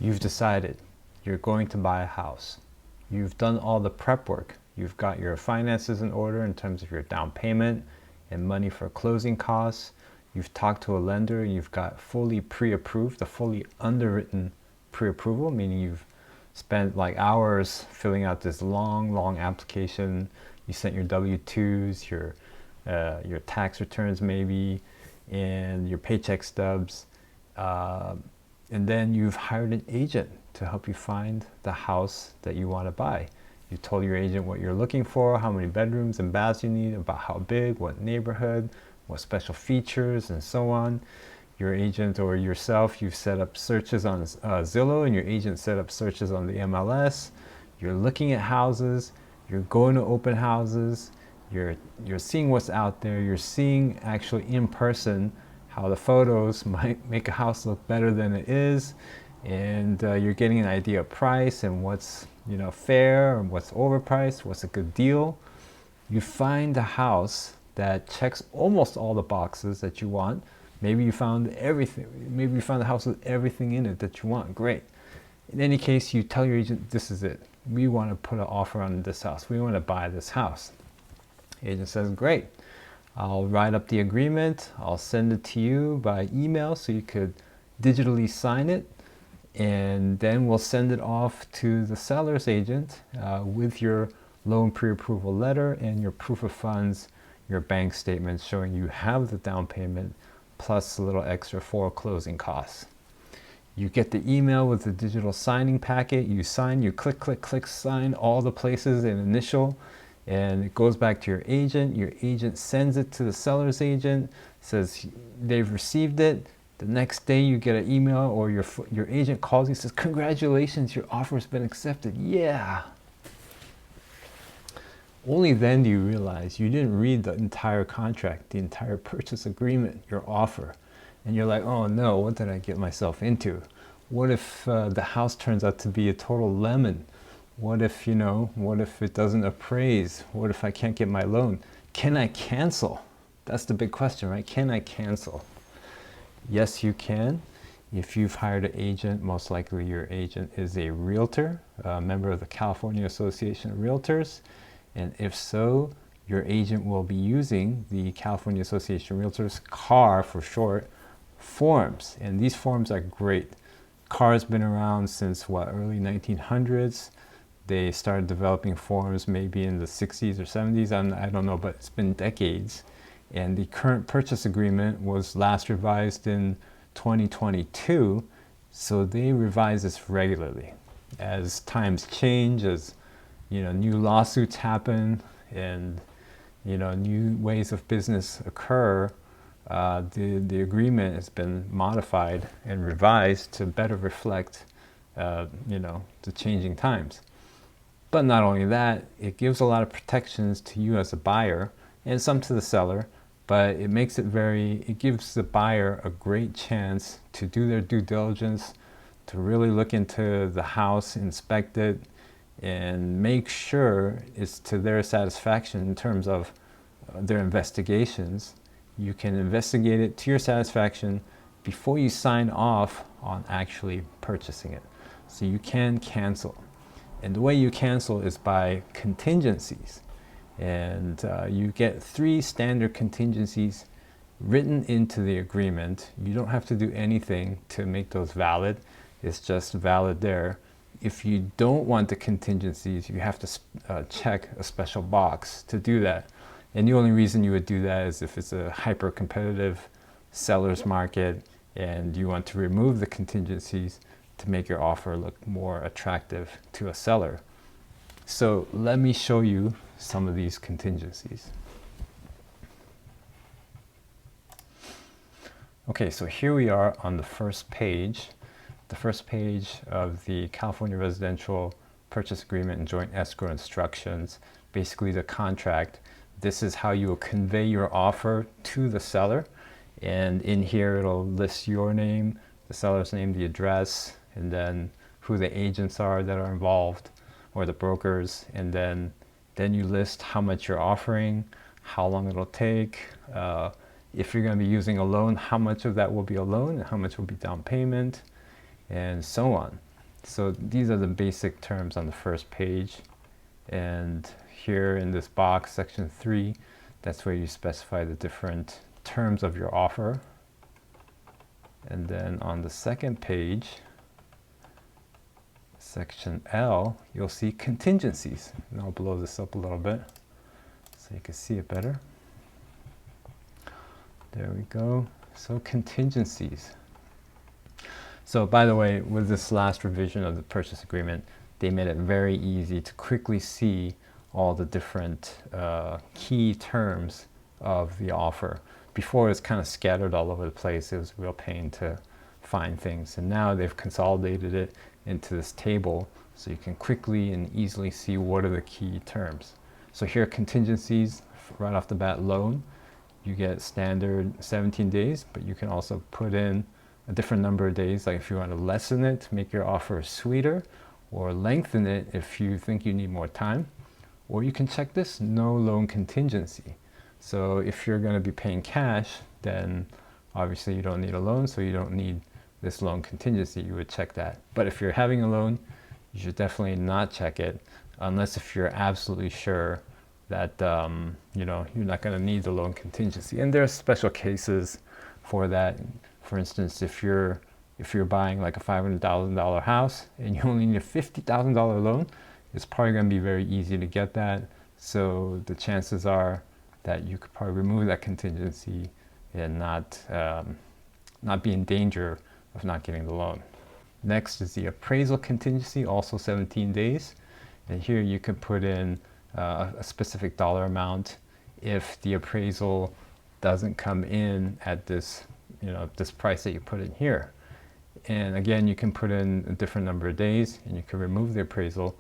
You've decided you're going to buy a house. You've done all the prep work. You've got your finances in order in terms of your down payment and money for closing costs. You've talked to a lender and you've got fully pre-approved, a fully underwritten pre-approval, meaning you've spent like hours filling out this long application. You sent your W-2s, your tax returns maybe, and your paycheck stubs. And then you've hired an agent to help you find the house that you want to buy. You told your agent what you're looking for, how many bedrooms and baths you need, about how big, what neighborhood, what special features, and so on. Your agent or yourself, you've set up searches on Zillow, and your agent set up searches on the MLS. You're looking at houses, you're going to open houses, you're seeing what's out there, you're seeing actually in person how the photos might make a house look better than it is, and you're getting an idea of price and what's fair and what's overpriced, what's a good deal. You find a house that checks almost all the boxes that you want. Maybe you found everything. Maybe you found a house with everything in it that you want. Great. In any case, you tell your agent, this is it. We want to put an offer on this house. We want to buy this house. Agent says, great. I'll write up the agreement. I'll send it to you by email so you could digitally sign it. And then we'll send it off to the seller's agent with your loan pre-approval letter and your proof of funds, your bank statement showing you have the down payment plus a little extra for closing costs. You get the email with the digital signing packet. You sign, you click, sign all the places and initial, and it goes back to your agent. Your agent sends it to the seller's agent, says they've received it. The next day you get an email or your agent calls you and says, congratulations, your offer has been accepted. Yeah. Only then do you realize you didn't read the entire contract, the entire purchase agreement, your offer. And you're like, oh no, what did I get myself into? What if the house turns out to be a total lemon? What if it doesn't appraise? What if I can't get my loan? Can I cancel? That's the big question, right? Can I cancel? Yes, you can. If you've hired an agent, most likely your agent is a realtor, a member of the California Association of Realtors. And if so, your agent will be using the California Association of Realtors, CAR for short, forms. And these forms are great. CAR's been around since early 1900s. They started developing forms maybe in the 60s or 70s. I don't know, but it's been decades. And the current purchase agreement was last revised in 2022, so they revise this regularly. As times change, as new lawsuits happen, and new ways of business occur, the agreement has been modified and revised to better reflect the changing times. But not only that, it gives a lot of protections to you as a buyer and some to the seller. But it gives the buyer a great chance to do their due diligence, to really look into the house, inspect it, and make sure it's to their satisfaction in terms of their investigations. You can investigate it to your satisfaction before you sign off on actually purchasing it. So you can cancel. And the way you cancel is by contingencies. And you get 3 standard contingencies written into the agreement. You don't have to do anything to make those valid. It's just valid there. If you don't want the contingencies, you have to check a special box to do that. And the only reason you would do that is if it's a hyper-competitive seller's market and you want to remove the contingencies to make your offer look more attractive to a seller. So let me show you some of these contingencies. Okay, so here we are on the first page of the California Residential Purchase Agreement and Joint Escrow Instructions, basically the contract. This is how you will convey your offer to the seller. And in here it'll list your name, the seller's name, the address, and then who the agents are that are involved, or the brokers, and then you list how much you're offering, how long it'll take, if you're going to be using a loan, how much of that will be a loan and how much will be down payment, and so on. So these are the basic terms on the first page. And here in this box, section 3, that's where you specify the different terms of your offer. And then on the second page, section L, you'll see contingencies. And I'll blow this up a little bit so you can see it better. There we go. So contingencies. So by the way, with this last revision of the purchase agreement, they made it very easy to quickly see all the different key terms of the offer. Before, it was kind of scattered all over the place. It was a real pain to find things. And now they've consolidated it into this table so you can quickly and easily see what are the key terms. So here are contingencies. Right off the bat, loan. You get standard 17 days, but you can also put in a different number of days, like if you want to lessen it to make your offer sweeter, or lengthen it if you think you need more time. Or you can check this, no loan contingency. So if you're going to be paying cash, then obviously you don't need a loan, so you don't need this loan contingency. You would check that. But if you're having a loan, you should definitely not check it, unless if you're absolutely sure that you know, you're not going to need the loan contingency. And there are special cases for that. For instance, if you're buying like a $500,000 house and you only need a $50,000 loan, it's probably going to be very easy to get that. So the chances are that you could probably remove that contingency and not be in danger of not getting the loan. Next is the appraisal contingency, also 17 days. And here you could put in a specific dollar amount if the appraisal doesn't come in at this, you know, this price that you put in here. And again, you can put in a different number of days and you can remove the appraisal.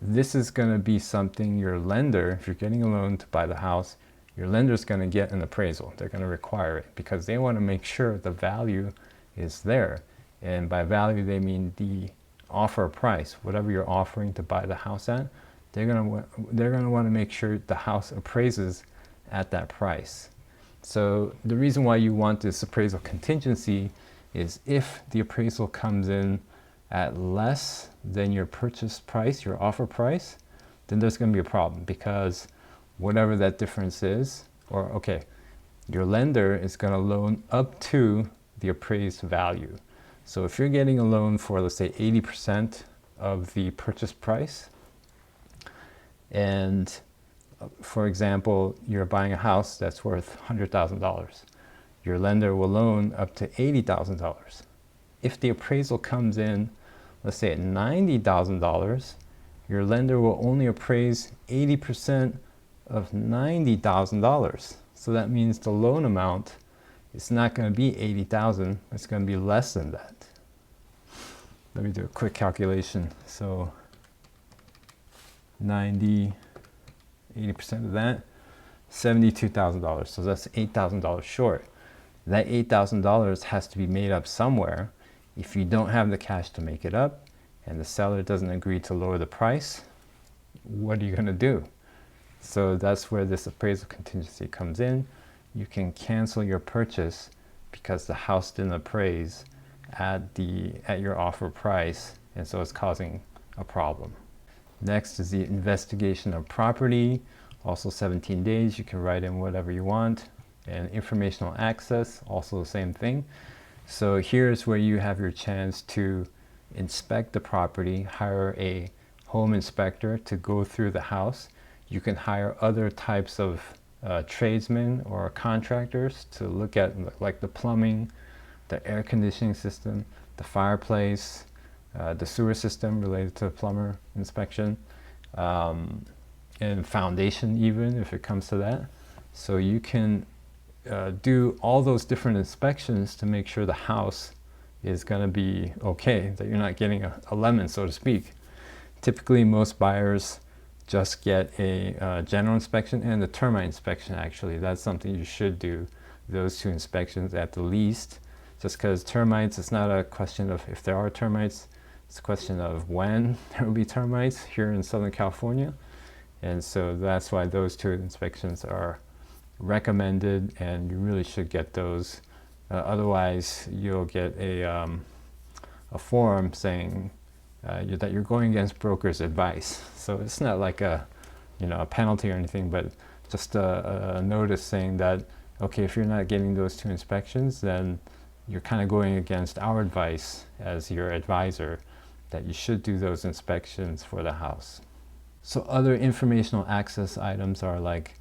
This is going to be something your lender, if you're getting a loan to buy the house, your lender is going to get an appraisal. They're going to require it because they want to make sure the value is there. And by value, they mean the offer price, whatever you're offering to buy the house at. They're going to want to make sure the house appraises at that price. So the reason why you want this appraisal contingency is if the appraisal comes in at less than your purchase price, your offer price, then there's going to be a problem, because whatever that difference is, or okay, your lender is going to loan up to the appraised value. So if you're getting a loan for, let's say, 80% of the purchase price, and for example, you're buying a house that's worth $100,000, your lender will loan up to $80,000. If the appraisal comes in, let's say at $90,000, your lender will only appraise 80% of $90,000. So that means the loan amount is not going to be $80,000, it's going to be less than that. Let me do a quick calculation. So 80% of that, $72,000. So that's $8,000 short. That $8,000 has to be made up somewhere. If you don't have the cash to make it up and the seller doesn't agree to lower the price, what are you going to do? So that's where this appraisal contingency comes in. You can cancel your purchase because the house didn't appraise at your offer price, and so it's causing a problem. Next is the investigation of property, also 17 days. You can write in whatever you want. And informational access, also the same thing. So here's where you have your chance to inspect the property, hire a home inspector to go through the house. You can hire other types of tradesmen or contractors to look at, like the plumbing, the air conditioning system, the fireplace, the sewer system related to plumber inspection, and foundation even, if it comes to that. So you can do all those different inspections to make sure the house is going to be okay, that you're not getting a lemon, so to speak. Typically, most buyers just get a general inspection and a termite inspection, actually. That's something you should do, those two inspections at the least. Just because termites, it's not a question of if there are termites, it's a question of when there will be termites here in Southern California. And so that's why those two inspections are recommended, and you really should get those. Otherwise, you'll get a form saying that you're going against broker's advice. So it's not like a penalty or anything, but just a notice saying that, okay, if you're not getting those 2 inspections, then you're kind of going against our advice as your advisor that you should do those inspections for the house. So other informational access items are like,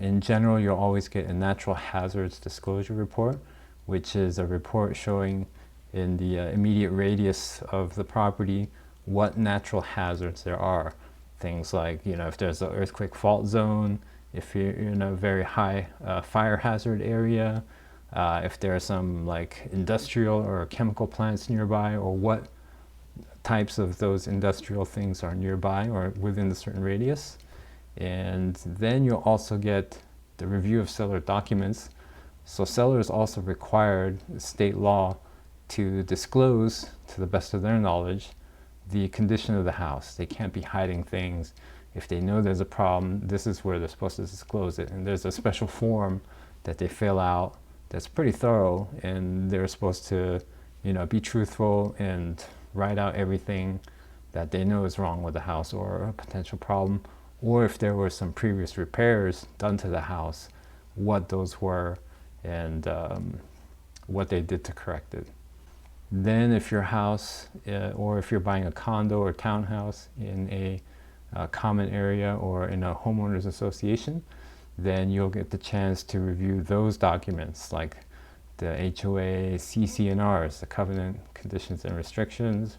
in general, you'll always get a natural hazards disclosure report, which is a report showing in the immediate radius of the property what natural hazards there are. Things like, if there's an earthquake fault zone, if you're in a very high fire hazard area, if there are some like industrial or chemical plants nearby, or what types of those industrial things are nearby or within a certain radius. And then you'll also get the review of seller documents. So sellers also required state law to disclose, to the best of their knowledge, the condition of the house. They can't be hiding things. If they know there's a problem, this is where they're supposed to disclose it. And there's a special form that they fill out that's pretty thorough, and they're supposed to, be truthful and write out everything that they know is wrong with the house or a potential problem, or if there were some previous repairs done to the house, what those were, and what they did to correct it. Then if your house, or if you're buying a condo or townhouse in a common area or in a homeowners association, then you'll get the chance to review those documents like the HOA, CC&Rs, the covenant conditions and restrictions,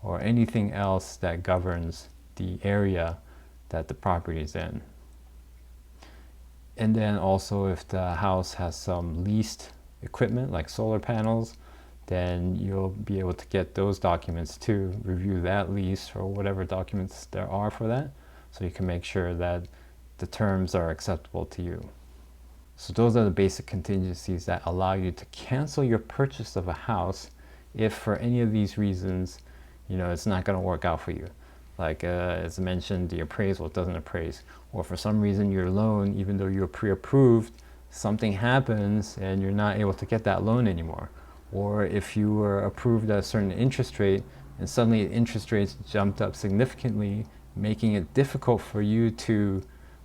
or anything else that governs the area that the property is in. And then also if the house has some leased equipment like solar panels, then you'll be able to get those documents too, review that lease or whatever documents there are for that, so you can make sure that the terms are acceptable to you. So those are the basic contingencies that allow you to cancel your purchase of a house if for any of these reasons, it's not going to work out for you. Like as mentioned, the appraisal doesn't appraise, or for some reason your loan, even though you're pre-approved, something happens and you're not able to get that loan anymore. Or if you were approved at a certain interest rate and suddenly interest rates jumped up significantly, making it difficult for you to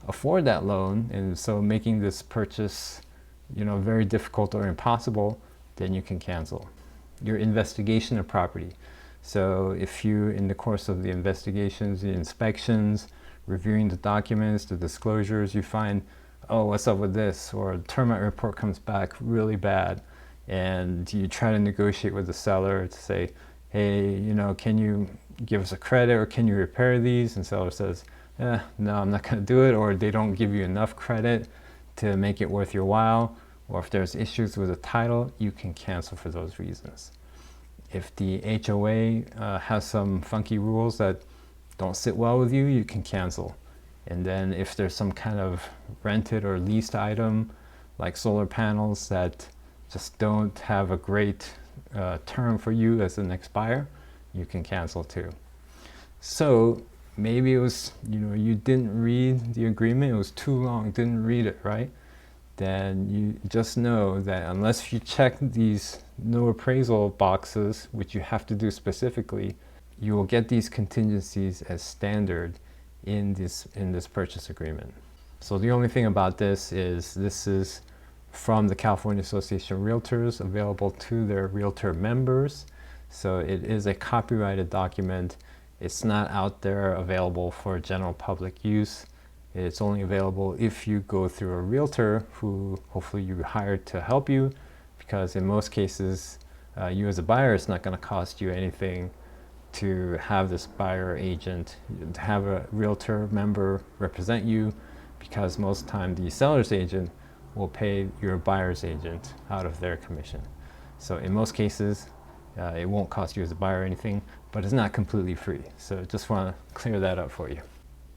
afford that loan, and so making this purchase, very difficult or impossible, then you can cancel. Your investigation of property. So if you, in the course of the investigations, the inspections, reviewing the documents, the disclosures, you find, oh, what's up with this? Or a termite report comes back really bad, and you try to negotiate with the seller to say, hey, can you give us a credit, or can you repair these? And seller says, no, I'm not going to do it, or they don't give you enough credit to make it worth your while, or if there's issues with the title, you can cancel for those reasons. If the HOA has some funky rules that don't sit well with you, you can cancel. And then if there's some kind of rented or leased item, like solar panels that just don't have a great term for you as the next buyer, you can cancel too. So maybe it was, you didn't read the agreement, it was too long, didn't read it, right? Then you just know that unless you check these no appraisal boxes, which you have to do specifically, you will get these contingencies as standard in this purchase agreement. So the only thing about this is from the California Association of Realtors, available to their Realtor members. So it is a copyrighted document. It's not out there available for general public use. It's only available if you go through a realtor who hopefully you hired to help you, because in most cases, you as a buyer, it's not going to cost you anything to have this buyer agent, to have a realtor member represent you, because most of the time the seller's agent will pay your buyer's agent out of their commission. So in most cases, it won't cost you as a buyer anything, but it's not completely free. So just want to clear that up for you.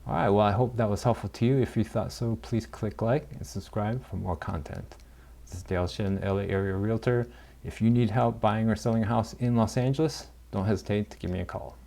All right, well, I hope that was helpful to you. If you thought so, please click like and subscribe for more content. This is dale.shin, LA Area Realtor. If you need help buying or selling a house in Los Angeles, don't hesitate to give me a call.